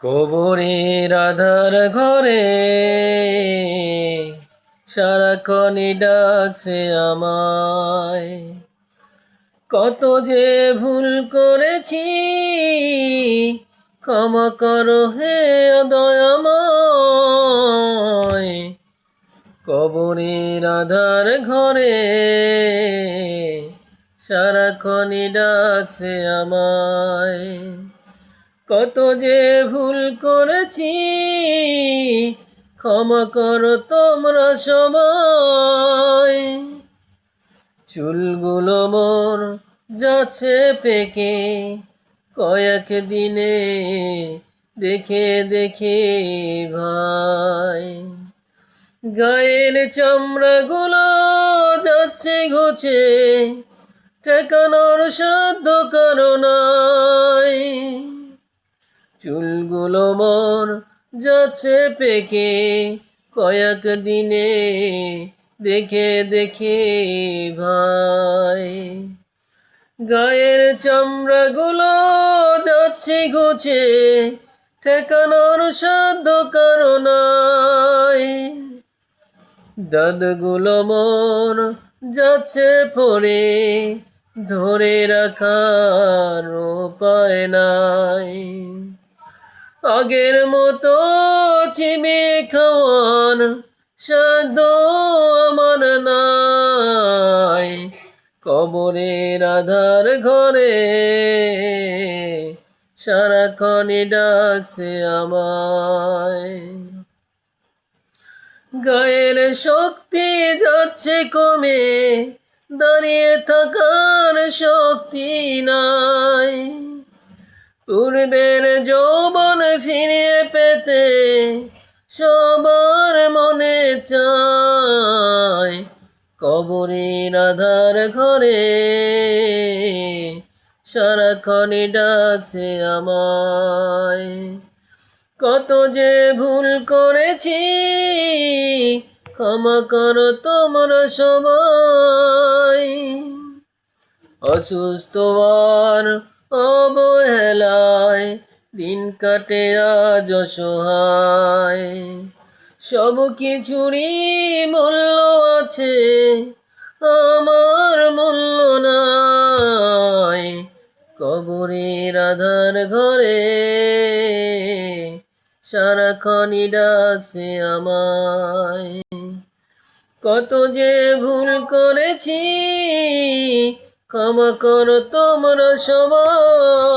কবরের আধার ঘরে সারাক্ষণই ডাকছে আমায়। কত যে ভুল করেছি, ক্ষমা করো হে দয়াময়। কবরের আধার ঘরে সারাক্ষণই ডাকছে আমায়। কত যে ভুল করেছি, ক্ষমা করো তোমরা সবাই। চুলগুলো মোর যাচ্ছে পেকে কয়েক দিনে দেখে দেখে ভাই। গায়ের চামড়াগুলো যাচ্ছে ঘুচে, ঠেকানোর সাধ্য কারো নাই। চুলগুলো মোর যাচ্ছে পেকে কয়েক দিনে দেখে দেখে ভাই। গায়ের চামড়াগুলো যাচ্ছে ঘুচে, ঠেকানোর সাধ্য কারো নাই। দাঁতগুলো মোর যাচ্ছে পড়ে, ধরে রাখার উপায় নাই। আগের মতো চিমে খাওয়ার সাধ্য আমার নাই। কবরের আধার ঘরে সারাক্ষণই ডাকছে আমায়। গায়ের শক্তি যাচ্ছে কমে, দাঁড়িয়ে থাকার শক্তি নাই। পূর্বের যৌবন ফিরে পেতে সবার মনে চায়। কবরের আধার ঘরে সারাক্ষণই ডাকছে আমায়। কত যে ভুল করেছি, ক্ষমা করো তোমরা সবাই। অসুস্থ আর অবহেলায় দিন কাটে আজ অসহায়। সব কিছুরই মূল্য আছে, আমার মূল্য নাই। কবরের আধার ঘরে সারাক্ষণই ডাকছে আমায়। কত যে ভুল করেছি, ক্ষমা করো তোমরা সবাই।